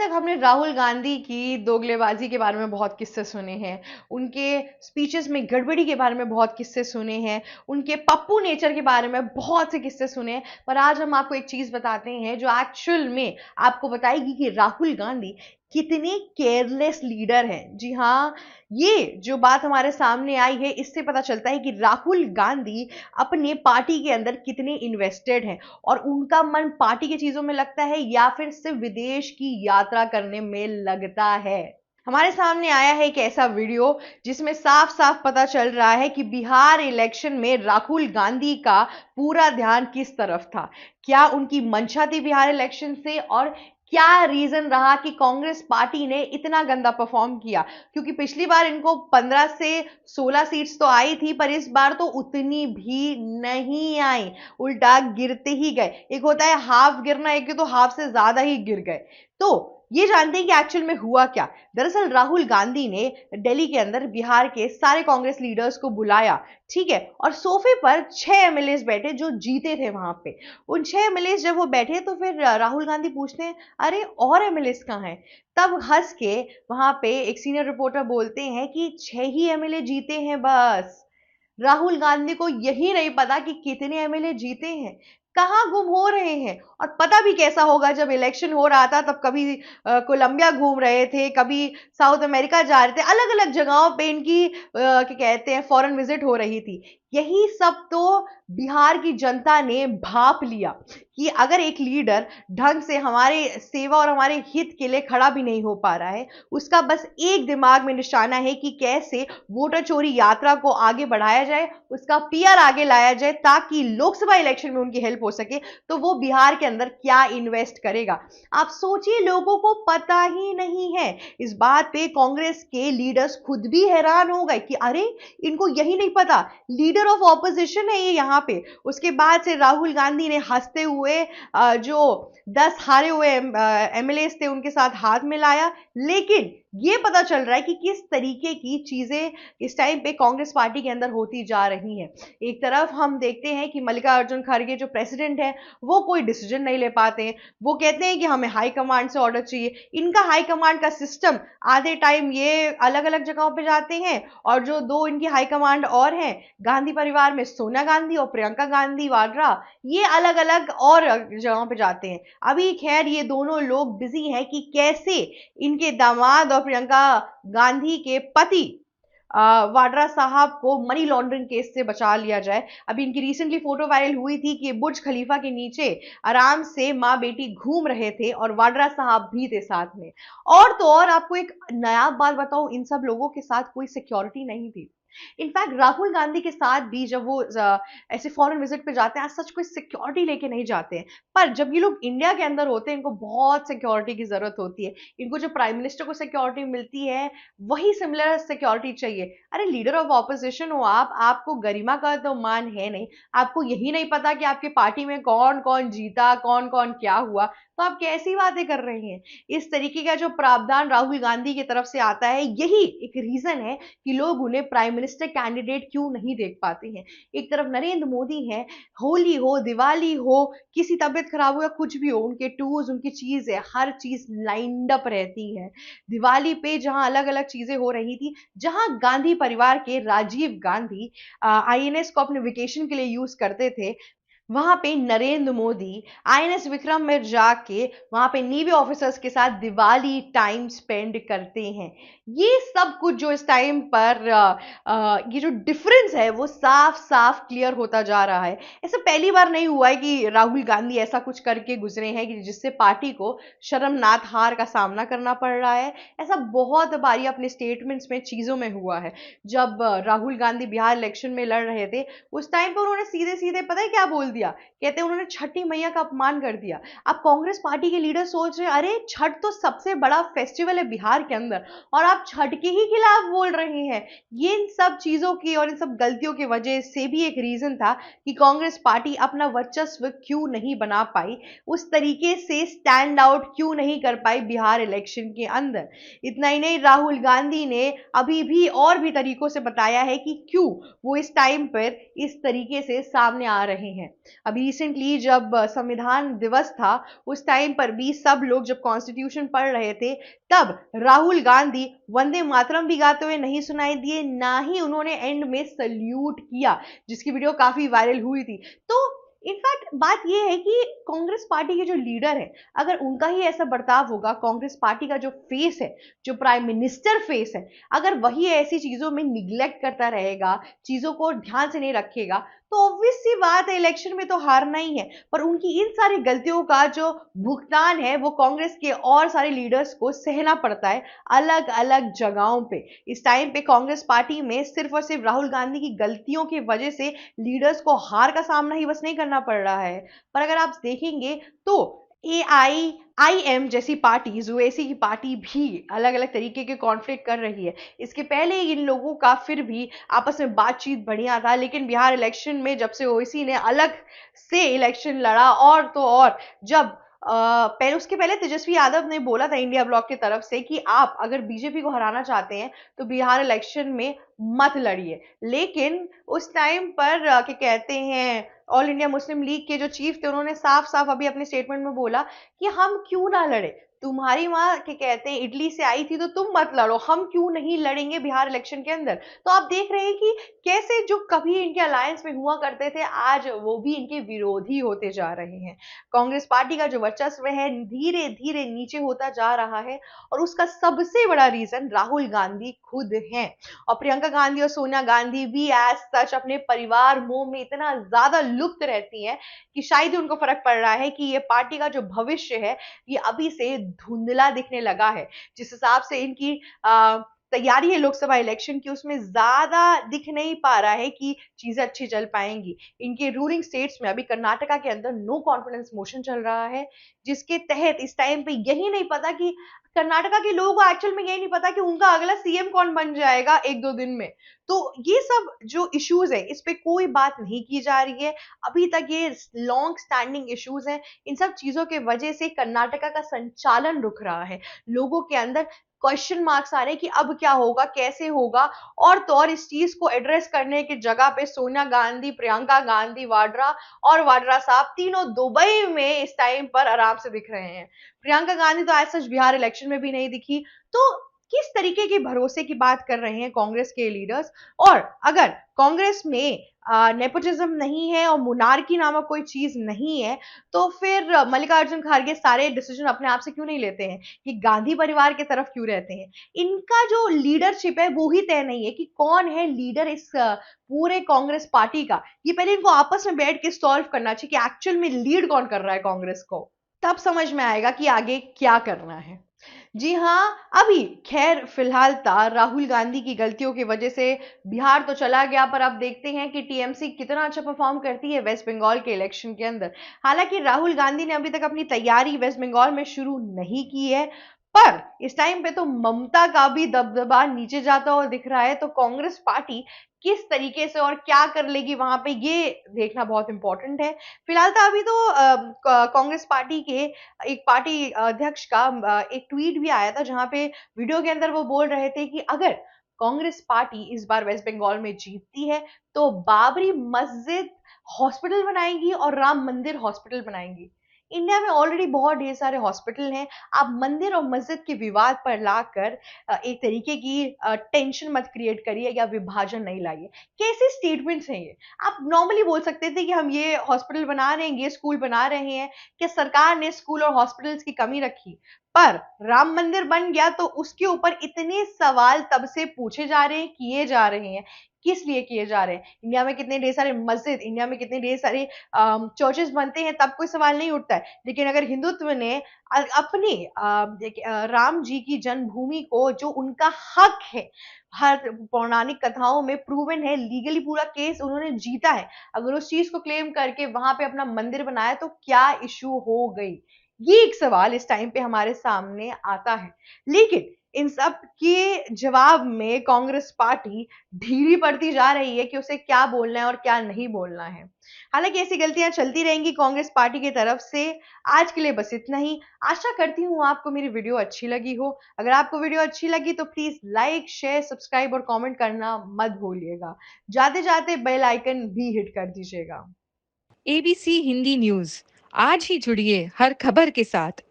तक हमने राहुल गांधी की दोगलेबाजी के बारे में बहुत किस्से सुने हैं, उनके स्पीचेस में गड़बड़ी के बारे में बहुत किस्से सुने हैं, उनके पप्पू नेचर के बारे में बहुत से किस्से सुने हैं। पर आज हम आपको एक चीज बताते हैं जो एक्चुअल में आपको बताएगी कि राहुल गांधी कितने केयरलेस लीडर हैं। जी हाँ, ये जो बात हमारे सामने आई है इससे पता चलता है कि राहुल गांधी अपने पार्टी के अंदर कितने इन्वेस्टेड हैं और उनका मन पार्टी की चीजों में लगता है या फिर सिर्फ विदेश की यात्रा करने में लगता है। हमारे सामने आया है एक ऐसा वीडियो जिसमें साफ साफ पता चल रहा है कि बिहार इलेक्शन में राहुल गांधी का पूरा ध्यान किस तरफ था। क्या उनकी मंशा थी बिहार इलेक्शन से और क्या रीजन रहा कि कांग्रेस पार्टी ने इतना गंदा परफॉर्म किया। क्योंकि पिछली बार इनको 15 से 16 सीट्स तो आई थी, पर इस बार तो उतनी भी नहीं आई, उल्टा गिरते ही गए। एक होता है हाफ गिरना, एक तो हाफ से ज्यादा ही गिर गए। तो ये जानते हैं कि एक्चुअल में हुआ क्या। दरअसल राहुल गांधी ने दिल्ली के अंदर बिहार के सारे कांग्रेस लीडर्स को बुलाया, ठीक है, और सोफे पर 6 एमएलए बैठे जो जीते थे वहां पे। उन 6 एमएलए जब वो बैठे तो फिर राहुल गांधी पूछते हैं, अरे और एमएलए कहाँ हैं? तब हंस के वहां पे एक सीनियर रिपोर्टर बोलते हैं कि 6 ही एमएलए जीते हैं बस। राहुल गांधी को यही नहीं पता कि कितने एमएलए जीते हैं, कहाँ गुम हो रहे हैं। और पता भी कैसा होगा, जब इलेक्शन हो रहा था तब कभी कोलंबिया घूम रहे थे, कभी साउथ अमेरिका जा रहे थे, अलग अलग जगहों पे इनकी क्या कहते हैं फॉरेन विजिट हो रही थी। यही सब तो बिहार की जनता ने भाप लिया कि अगर एक लीडर ढंग से हमारे सेवा और हमारे हित के लिए खड़ा भी नहीं हो पा रहा है, उसका बस एक दिमाग में निशाना है कि कैसे वोटर चोरी यात्रा को आगे बढ़ाया जाए, उसका पीआर आगे लाया जाए ताकि लोकसभा इलेक्शन में उनकी हेल्प हो सके। तो वो बिहार के अंदर क्या इन्वेस्ट करेगा। आप सोचिए, लोगों को पता ही नहीं है। इस बात पे कांग्रेस के लीडर्स खुद भी हैरान हो गए कि अरे इनको यही नहीं पता, लीडर ऑफ ऑपोजिशन है ये यहाँ पे। उसके बाद से राहुल गांधी ने हंसते हुए जो 10 हारे हुए एमएलए थे उनके साथ हाथ मिलाया। लेकिन ये पता चल रहा है कि किस तरीके की चीजें इस टाइम पे कांग्रेस पार्टी के अंदर होती जा रही हैं। एक तरफ हम देखते हैं कि मल्लिकार्जुन खड़गे जो प्रेसिडेंट है वो कोई डिसीजन नहीं ले पाते हैं, वो कहते हैं कि हमें हाई कमांड से ऑर्डर चाहिए। इनका हाई कमांड का सिस्टम, आधे टाइम ये अलग अलग जगहों पे जाते हैं और जो दो इनकी हाई कमांड और हैं गांधी परिवार में, सोनिया गांधी और प्रियंका गांधी वाड्रा, ये अलग अलग और जगहों पे जाते हैं। अभी खैर ये दोनों लोग बिजी हैं कि कैसे इनके दामाद और प्रियंका गांधी के पति वाड्रा साहब को मनी लॉन्ड्रिंग केस से बचा लिया जाए। अभी इनकी रिसेंटली फोटो वायरल हुई थी कि बुर्ज खलीफा के नीचे आराम से माँ बेटी घूम रहे थे और वाड्रा साहब भी थे साथ में। और तो और आपको एक नया बात बताऊं, इन सब लोगों के साथ कोई सिक्योरिटी नहीं थी। इनफैक्ट राहुल गांधी के साथ भी जब वो ऐसे फॉरेन विजिट पे जाते हैं, सच कोई सिक्योरिटी लेके नहीं जाते हैं। पर जब ये लोग इंडिया के अंदर होते हैं, इनको बहुत सिक्योरिटी की जरूरत होती है। इनको जो प्राइम मिनिस्टर को सिक्योरिटी मिलती है वही सिमिलर सिक्योरिटी चाहिए। अरे लीडर ऑफ ऑपोजिशन हो आप, आपको गरिमा का तो मान है नहीं, आपको यही नहीं पता कि आपके पार्टी में कौन कौन जीता, कौन कौन क्या हुआ, तो आप कैसी बातें कर रहे हैं। इस तरीके का जो प्रावधान राहुल गांधी की तरफ से आता है, यही एक रीजन है कि लोग उन्हें प्राइम मिनिस्टर कैंडिडेट क्यों नहीं देख पाते हैं। एक तरफ नरेंद्र मोदी हैं, होली हो, दिवाली हो, किसी तबीयत खराब हो या कुछ भी हो, उनके टूर्स, उनकी चीजें, हर चीज लाइंड अप रहती है। दिवाली पे जहां अलग अलग चीजें हो रही थी, जहां गांधी परिवार के राजीव गांधी आईएनएस को अपने वेकेशन के लिए यूज करते थे, वहां पे नरेंद्र मोदी आईएनएस विक्रम में जाके वहां पे नेवी ऑफिसर्स के साथ दिवाली टाइम स्पेंड करते हैं। ये सब कुछ जो इस टाइम पर ये जो डिफरेंस है वो साफ साफ क्लियर होता जा रहा है। ऐसा पहली बार नहीं हुआ है कि राहुल गांधी ऐसा कुछ करके गुजरे हैं कि जिससे पार्टी को शर्मनाक हार का सामना करना पड़ रहा है। ऐसा बहुत बारी अपने स्टेटमेंट्स में चीजों में हुआ है। जब राहुल गांधी बिहार इलेक्शन में लड़ रहे थे उस टाइम पर उन्होंने सीधे सीधे पता है क्या बोल दिया, कहते हैं उन्होंने छठी मैया का अपमान कर दिया। अब कांग्रेस पार्टी के लीडर सोच रहे हैं अरे छठ तो सबसे बड़ा फेस्टिवल है बिहार के अंदर और आप छठ के ही खिलाफ बोल रहे हैं। ये इन सब चीजों की और इन सब गलतियों की वजह से भी एक रीजन था कि कांग्रेस पार्टी अपना वर्चस्व क्यों नहीं बना पाई, उस तरीके से स्टैंड आउट क्यों नहीं कर पाई बिहार इलेक्शन के अंदर। इतना ही नहीं, राहुल गांधी ने अभी भी और भी तरीकों से बताया है कि क्यों वो इस टाइम पर इस तरीके से सामने आ रहे हैं। अभी रिसेंटली जब संविधान दिवस था, उस टाइम पर भी सब लोग जब कॉन्स्टिट्यूशन पढ़ रहे थे, तब राहुल गांधी वंदे मातरम भी गाते हुए नहीं सुनाई दिए, ना ही उन्होंने एंड में सल्यूट किया, जिसकी वीडियो काफी वायरल हुई थी। तो इनफैक्ट बात यह है कि कांग्रेस पार्टी के जो लीडर है, अगर उनका ही ऐसा बर्ताव होगा, कांग्रेस पार्टी का जो फेस है, जो प्राइम मिनिस्टर फेस है, अगर वही ऐसी चीजों में निग्लेक्ट करता रहेगा, चीजों को ध्यान से नहीं रखेगा, तो ऑब्वियस सी बात है इलेक्शन में तो हारना ही है। पर उनकी इन सारी गलतियों का जो भुगतान है वो कांग्रेस के और सारे लीडर्स को सहना पड़ता है अलग अलग जगहों पे। इस टाइम पे कांग्रेस पार्टी में सिर्फ और सिर्फ राहुल गांधी की गलतियों की वजह से लीडर्स को हार का सामना ही बस नहीं करना पड़ रहा है, पर अगर आप देखेंगे तो AIIM जैसी पार्टीज, ओवैसी की पार्टी भी अलग अलग तरीके के कॉन्फ्लिक्ट कर रही है। इसके पहले इन लोगों का फिर भी आपस में बातचीत बढ़िया था, लेकिन बिहार इलेक्शन में जब से ओवैसी ने अलग से इलेक्शन लड़ा, और तो और जब पहले उसके पहले तेजस्वी यादव ने बोला था इंडिया ब्लॉक की तरफ से कि आप अगर बीजेपी को हराना चाहते हैं तो बिहार इलेक्शन में मत लड़िए, लेकिन उस टाइम पर क्या कहते हैं, ऑल इंडिया मुस्लिम लीग के जो चीफ थे उन्होंने साफ साफ अभी अपने स्टेटमेंट में बोला कि हम क्यों ना लड़े, तुम्हारी माँ क्या कहते हैं इटली से आई थी तो तुम मत लड़ो, हम क्यों नहीं लड़ेंगे बिहार इलेक्शन के अंदर। तो आप देख रहे हैं कि कैसे जो कभी इनके अलायंस में हुआ करते थे, आज वो भी इनके विरोधी होते जा रहे हैं। कांग्रेस पार्टी का जो वर्चस्व है धीरे धीरे नीचे होता जा रहा है, और उसका सबसे बड़ा रीजन राहुल गांधी खुद हैं। और प्रियंका गांधी और सोनिया गांधी भी एज सच अपने परिवार मोह में इतना ज्यादा लुप्त रहती हैं कि शायद ही उनको फर्क पड़ रहा है कि ये पार्टी का जो भविष्य है ये अभी से धुंधला दिखने लगा है। जिस हिसाब से इनकी तैयारी है लोकसभा इलेक्शन की, उसमें ज्यादा दिख नहीं पा रहा है कि चीजें अच्छी चल पाएंगी। इनके रूलिंग स्टेट्स में अभी कर्नाटका के अंदर नो कॉन्फिडेंस मोशन चल रहा है, जिसके तहत इस टाइम पे यही नहीं पता कि कर्नाटका के लोगों को एक्चुअल में यही नहीं पता कि उनका अगला सीएम कौन बन जाएगा एक दो दिन में। तो ये सब जो इश्यूज है इस पे कोई बात नहीं की जा रही है अभी तक, ये लॉन्ग स्टैंडिंग इश्यूज हैं। इन सब चीजों के वजह से कर्नाटका का संचालन रुक रहा है, लोगों के अंदर क्वेश्चन मार्क्स आ रहे हैं कि अब क्या होगा, कैसे होगा। और तो और इस चीज को एड्रेस करने की जगह पे सोनिया गांधी, प्रियंका गांधी वाड्रा और वाड्रा साहब तीनों दुबई में इस टाइम पर आराम से दिख रहे हैं। प्रियंका गांधी तो आज सच बिहार इलेक्शन में भी नहीं दिखी। तो किस तरीके के भरोसे की बात कर रहे हैं कांग्रेस के लीडर्स। और अगर कांग्रेस में नेपोटिज्म नहीं है और मोनार्की नामक कोई चीज नहीं है, तो फिर मल्लिकार्जुन खड़गे सारे डिसीजन अपने आप से क्यों नहीं लेते हैं, कि गांधी परिवार की तरफ क्यों रहते हैं। इनका जो लीडरशिप है वो ही तय नहीं है कि कौन है लीडर इस पूरे कांग्रेस पार्टी का। ये पहले इनको आपस में बैठ के सॉल्व करना चाहिए कि एक्चुअल में लीड कौन कर रहा है कांग्रेस को, तब समझ में आएगा कि आगे क्या करना है। जी हाँ, अभी खैर फिलहाल राहुल गांधी की गलतियों की वजह से बिहार तो चला गया, पर अब देखते हैं कि टीएमसी कितना अच्छा परफॉर्म करती है वेस्ट बंगाल के इलेक्शन के अंदर। हालांकि राहुल गांधी ने अभी तक अपनी तैयारी वेस्ट बंगाल में शुरू नहीं की है, पर इस टाइम पे तो ममता का भी दबदबा नीचे जाता हुआ दिख रहा है। तो कांग्रेस पार्टी किस तरीके से और क्या कर लेगी वहां पे, ये देखना बहुत इंपॉर्टेंट है। फिलहाल तो अभी तो कांग्रेस पार्टी के एक पार्टी अध्यक्ष का एक ट्वीट भी आया था, जहां पे वीडियो के अंदर वो बोल रहे थे कि अगर कांग्रेस पार्टी इस बार वेस्ट बंगाल में जीतती है तो बाबरी मस्जिद हॉस्पिटल बनाएंगी और राम मंदिर हॉस्पिटल बनाएंगी। इंडिया में ऑलरेडी बहुत ढेर सारे हॉस्पिटल हैं, आप मंदिर और मस्जिद के विवाद पर लाकर एक तरीके की टेंशन मत क्रिएट करिए या विभाजन नहीं लाइए। कैसे स्टेटमेंट्स हैं ये। आप नॉर्मली बोल सकते थे कि हम ये हॉस्पिटल बना रहे हैं, ये स्कूल बना रहे हैं, क्या सरकार ने स्कूल और हॉस्पिटल्स की कमी रखी। पर राम मंदिर बन गया तो उसके ऊपर इतने सवाल तब से पूछे जा रहे हैं, किए जा रहे हैं, किस लिए किए जा रहे हैं। इंडिया में कितने ढेर सारे मस्जिद, इंडिया में कितने ढेर सारे चर्चेस बनते हैं, तब कोई सवाल नहीं उठता है। लेकिन अगर हिंदुत्व ने अपने राम जी की जन्मभूमि को, जो उनका हक है, हर पौराणिक कथाओं में प्रूवन है, लीगली पूरा केस उन्होंने जीता है, अगर उस चीज को क्लेम करके वहां पे अपना मंदिर बनाया तो क्या इशू हो गई। ये एक सवाल इस टाइम पे हमारे सामने आता है। लेकिन इन सब के जवाब में कांग्रेस पार्टी ढीली पड़ती जा रही है कि उसे क्या बोलना है और क्या नहीं बोलना है। हालांकि ऐसी गलतियां चलती रहेंगी कांग्रेस पार्टी की तरफ से। आज के लिए बस इतना ही। आशा करती हूँ आपको मेरी वीडियो अच्छी लगी हो। अगर आपको वीडियो अच्छी लगी तो प्लीज लाइक, शेयर, सब्सक्राइब और कमेंट करना मत भूलिएगा। जाते जाते बेल आइकन भी हिट कर दीजिएगा। ABC Hindi news. आज ही जुड़िए हर खबर के साथ।